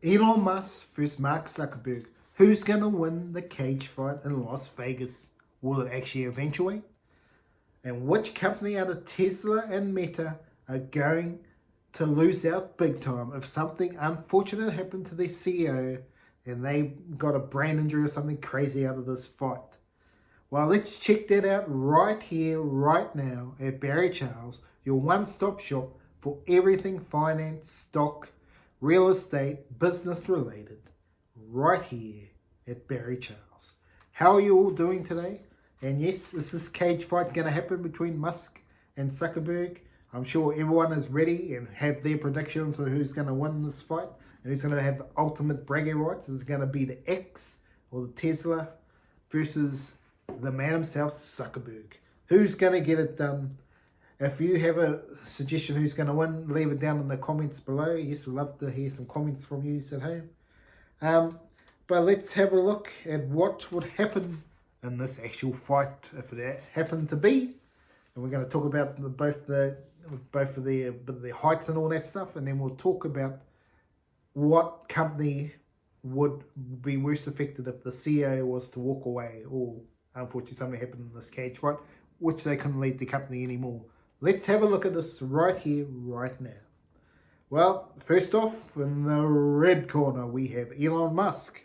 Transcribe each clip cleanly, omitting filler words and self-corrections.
Elon Musk versus Mark Zuckerberg. Who's going to win the cage fight in Las Vegas? Will it actually eventuate? And which company out of Tesla and Meta are going to lose out big time if something unfortunate happened to their CEO and they got a brain injury or something crazy out of this fight? Well, let's check that out right here, right now at Barry Charles, your one-stop shop for everything finance, stock, real estate, business related, right here at Barry Charles. How are you all doing today? And yes, is this cage fight going to happen between Musk and Zuckerberg? I'm sure everyone is ready and have their predictions for who's going to win this fight and who's going to have the ultimate bragging rights. Is it going to be the X or the Tesla versus the man himself, Zuckerberg? Who's going to get it done? If you have a suggestion who's going to win, leave it down in the comments below. Yes, we'd love to hear some comments from you at home. But let's have a look at what would happen in this actual fight if it happened to be. And we're going to talk about both of the heights and all that stuff. And then we'll talk about what company would be worst affected if the CEO was to walk away or unfortunately something happened in this cage fight, which they couldn't lead the company anymore. Let's have a look at this right here, right now. Well, first off, in the red corner, we have Elon Musk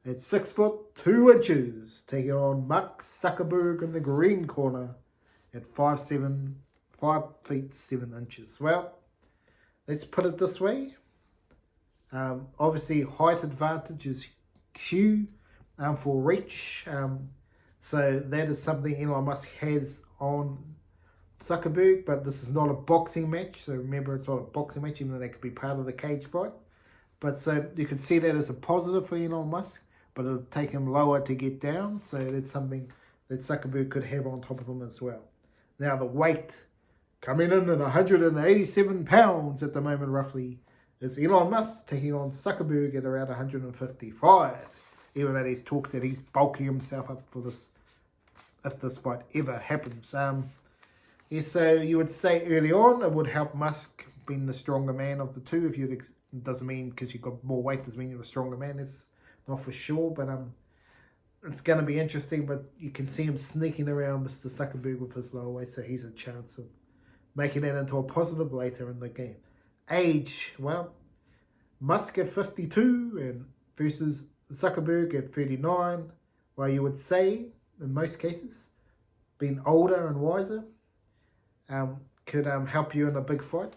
at 6 foot 2 inches, taking on Mark Zuckerberg in the green corner at 5 feet 7 inches. Well, let's put it this way. Obviously, height advantage is huge for reach. So that is something Elon Musk has on Zuckerberg, but this is not a boxing match. So remember, it's not a boxing match, even though that could be part of the cage fight. But so you can see that as a positive for Elon Musk, but it'll take him lower to get down. So that's something that Zuckerberg could have on top of him as well. Now the weight coming in at 187 pounds at the moment, roughly, is Elon Musk taking on Zuckerberg at around 155. Even though there's talks that he's bulking himself up for this, if this fight ever happens. Yeah, so you would say early on it would help Musk being the stronger man of the two. If you doesn't mean because you've got more weight doesn't mean you're the stronger man. It's not for sure, but it's going to be interesting. But you can see him sneaking around Mr. Zuckerberg with his lower weight, so he's a chance of making that into a positive later in the game. Age, well, Musk at 52 and versus Zuckerberg at 39. Well, you would say in most cases, being older and wiser could help you in a big fight.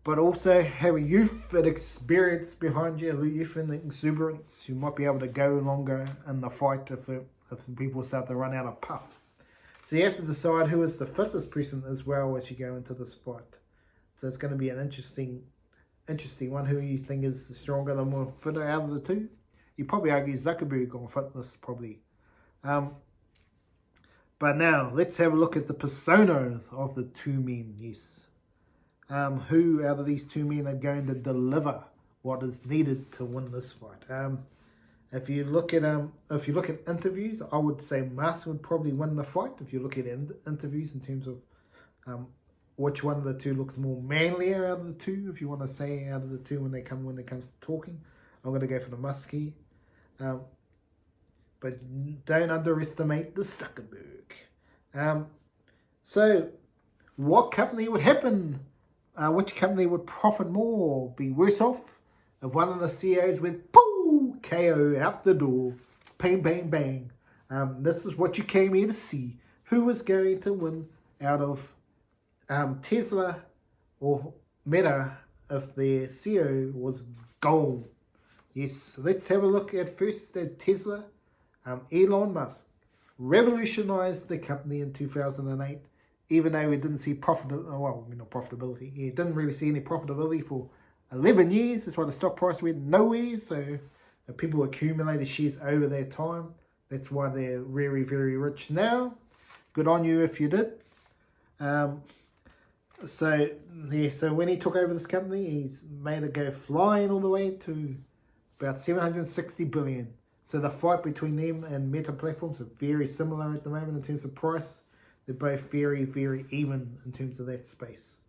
But also having youth and experience behind you, youth and exuberance, you might be able to go longer in the fight if people start to run out of puff. So you have to decide who is the fittest person as well as you go into this fight. So it's going to be an interesting one. Who you think is the stronger, the more fitter out of the two? You probably argue Zuckerberg on fitness, probably. But now, let's have a look at the personas of the two men, yes. Who out of these two men are going to deliver what is needed to win this fight? If you look at interviews, I would say Musk would probably win the fight. If you look at interviews in terms of which one of the two looks more manlier out of the two, if you want to say out of the two when it comes to talking, I'm going to go for the Muskie. But don't underestimate the Zuckerberg. So, what company would happen? Which company would profit more, be worse off? If one of the CEOs went, pooh, KO, out the door, bang, bang, bang. This is what you came here to see. Who is going to win out of Tesla or Meta if their CEO was gone? Yes, let's have a look at first at Tesla. Elon Musk revolutionized the company in 2008, even though we didn't see profitability. He didn't really see any profitability for 11 years. That's why the stock price went nowhere. So if people accumulated shares over their time, that's why they're very, very rich now. Good on you if you did. So when he took over this company, he's made it go flying all the way to about 760 billion. So the fight between them and Meta platforms are very similar at the moment in terms of price. They're both very, very even in terms of that space.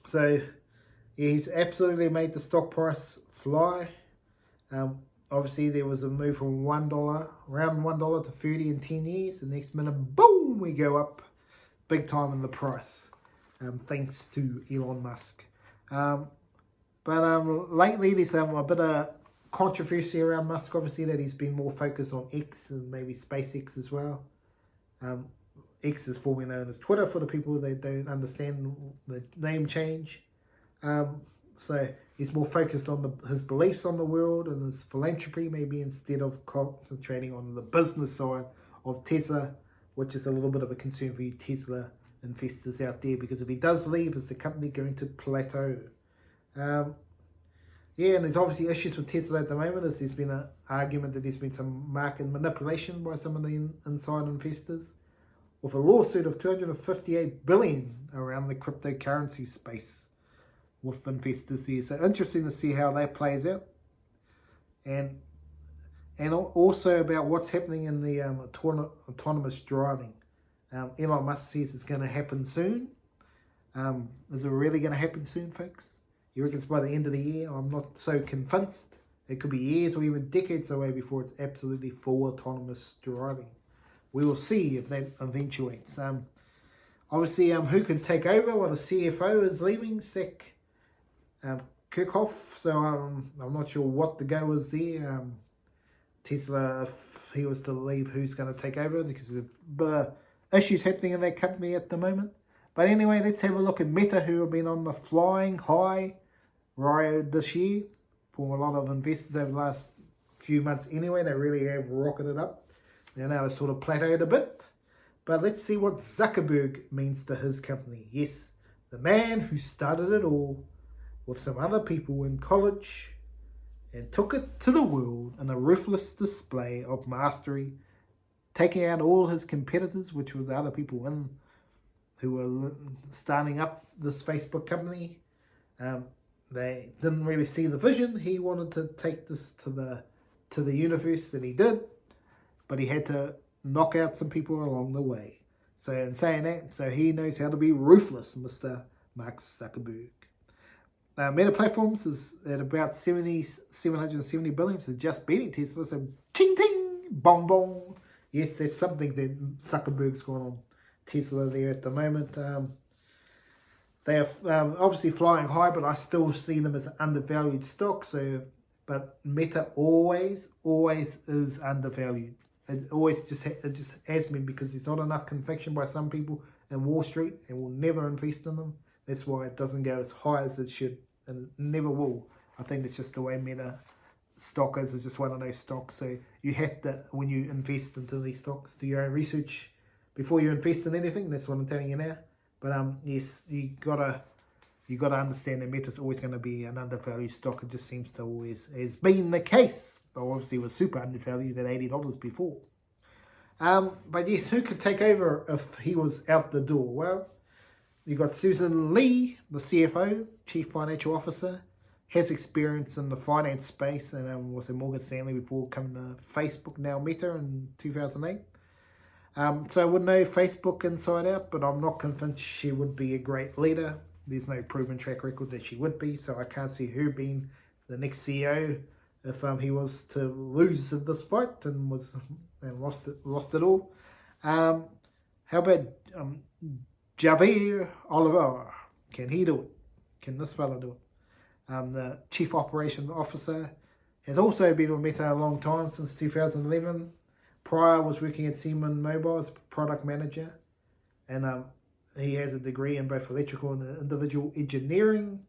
So He's absolutely made the stock price fly. Obviously, there was a move from around $1 to 30 in 10 years. The next minute, boom, we go up big time in the price, thanks to Elon Musk. But lately, there's a bit of controversy around Musk, obviously, that he's been more focused on X and maybe SpaceX as well. X is formerly known as Twitter for the people that don't understand the name change. So he's more focused on his beliefs on the world and his philanthropy, maybe, instead of concentrating on the business side of Tesla, which is a little bit of a concern for you Tesla investors out there, because if he does leave, is the company going to plateau? Yeah, and there's obviously issues with Tesla at the moment, as there's been an argument that there's been some market manipulation by some of the inside investors, with a lawsuit of $258 billion around the cryptocurrency space with investors there. So interesting to see how that plays out. And also about what's happening in the autonomous driving. Elon Musk says it's going to happen soon. Is it really going to happen soon, folks? He reckons by the end of the year? I'm not so convinced. It could be years or even decades away before it's absolutely full autonomous driving. We will see if that eventuates. Obviously, who can take over? Well, the CFO is leaving, Zach Kirchhoff. So I'm not sure what the go is there. Tesla, if he was to leave, who's going to take over? Because of issues happening in that company at the moment. But anyway, let's have a look at Meta, who have been on the flying high ride this year for a lot of investors over the last few months anyway. They really have rocketed up. They're now sort of plateaued a bit. But let's see what Zuckerberg means to his company. Yes, the man who started it all with some other people in college and took it to the world in a ruthless display of mastery, taking out all his competitors, which was the other people who were starting up this Facebook company. They didn't really see the vision. He wanted to take this to the universe, and he did, but he had to knock out some people along the way. So in saying that, so he knows how to be ruthless, Mr. Mark Zuckerberg. Meta Platforms is at about 770 billion, so just beating Tesla. So ching ting, bong bong. Yes, that's something that Zuckerberg's got on Tesla there at the moment. They are obviously flying high, but I still see them as an undervalued stock. But Meta always is undervalued. It just has been, because there's not enough conviction by some people in Wall Street, and will never invest in them. That's why it doesn't go as high as it should, and it never will. I think it's just the way Meta stock is. It's just one of those stocks. So you have to, when you invest into these stocks, do your own research before you invest in anything. That's what I'm telling you now. But yes, you gotta understand that Meta's always going to be an undervalued stock. It just seems to always has been the case. But obviously, it was super undervalued at $80 before. But yes, who could take over if he was out the door? Well, you got Susan Lee, the CFO, Chief Financial Officer, has experience in the finance space, and was at Morgan Stanley before coming to Facebook, now Meta, in 2008. So I would know Facebook inside out, but I'm not convinced she would be a great leader. There's no proven track record that she would be, so I can't see her being the next CEO if he was to lose this fight and lost it all. How about Javier Oliver? Can he do it? Can this fella do it? The Chief Operations Officer has also been with Meta a long time, since 2011. Prior was working at Siemens Mobile as product manager, and he has a degree in both electrical and individual engineering.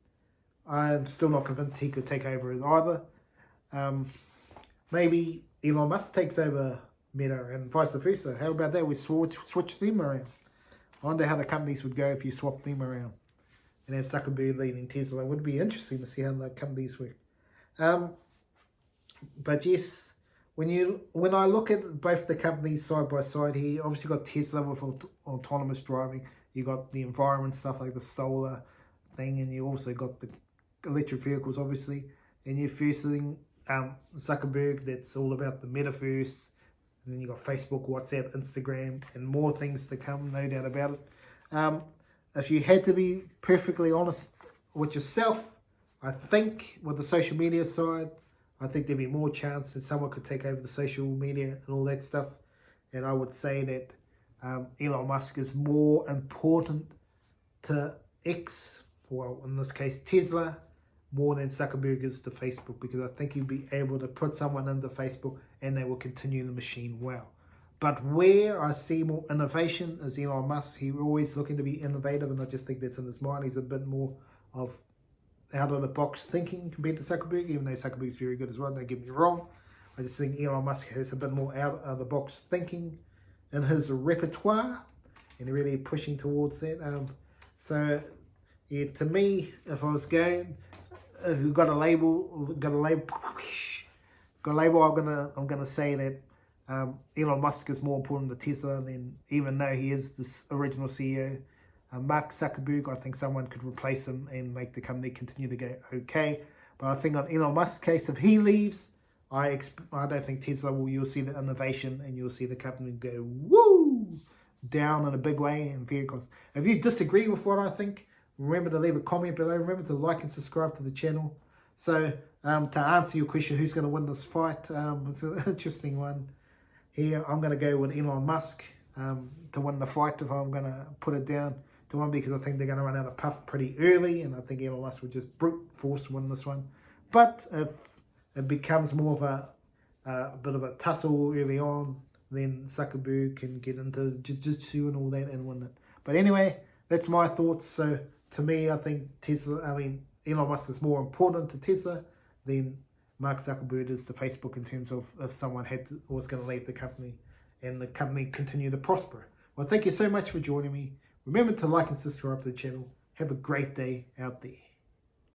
I'm still not convinced he could take over as either. Maybe Elon Musk takes over Meta and vice versa. How about that? We switch them around. I wonder how the companies would go if you swap them around and have Zuckerberg leading Tesla. It would be interesting to see how the companies work. But yes, when I look at both the companies side by side here, obviously got Tesla with autonomous driving. You got the environment stuff like the solar thing, and you also got the electric vehicles, obviously. And you're facing Zuckerberg, that's all about the metaverse. And then you got Facebook, WhatsApp, Instagram, and more things to come, no doubt about it. If you had to be perfectly honest with yourself, I think with the social media side, I think there'd be more chance that someone could take over the social media and all that stuff. And I would say that Elon Musk is more important to X, well, in this case Tesla, more than Zuckerberg is to Facebook, because I think he'll be able to put someone into Facebook and they will continue the machine well. But where I see more innovation is Elon Musk. He's always looking to be innovative, and I just think that's in his mind. He's a bit more of out-of-the-box thinking compared to Zuckerberg, even though Zuckerberg's very good as well, don't get me wrong. I just think Elon Musk has a bit more out-of-the-box thinking in his repertoire, and really pushing towards that. So, yeah, to me, if I was going, if you've got a label, I'm gonna say that Elon Musk is more important to Tesla than, even though he is the original CEO. Mark Zuckerberg, I think someone could replace him and make the company continue to go okay. But I think on Elon Musk's case, if he leaves, I don't think Tesla will. You'll see the innovation and you'll see the company go woo down in a big way in vehicles. If you disagree with what I think, remember to leave a comment below. Remember to like and subscribe to the channel. So to answer your question, who's going to win this fight? It's an interesting one here. I'm going to go with Elon Musk to win the fight if I'm going to put it down to one, because I think they're going to run out of puff pretty early, and I think Elon Musk will just brute force win this one. But if it becomes more of a bit of a tussle early on, then Zuckerberg can get into jiu-jitsu and all that and win it. But anyway, that's my thoughts. So to me, I think Elon Musk is more important to Tesla than Mark Zuckerberg is to Facebook, in terms of if someone was going to leave the company and the company continue to prosper. Well, thank you so much for joining me. Remember to like and subscribe to the channel. Have a great day out there.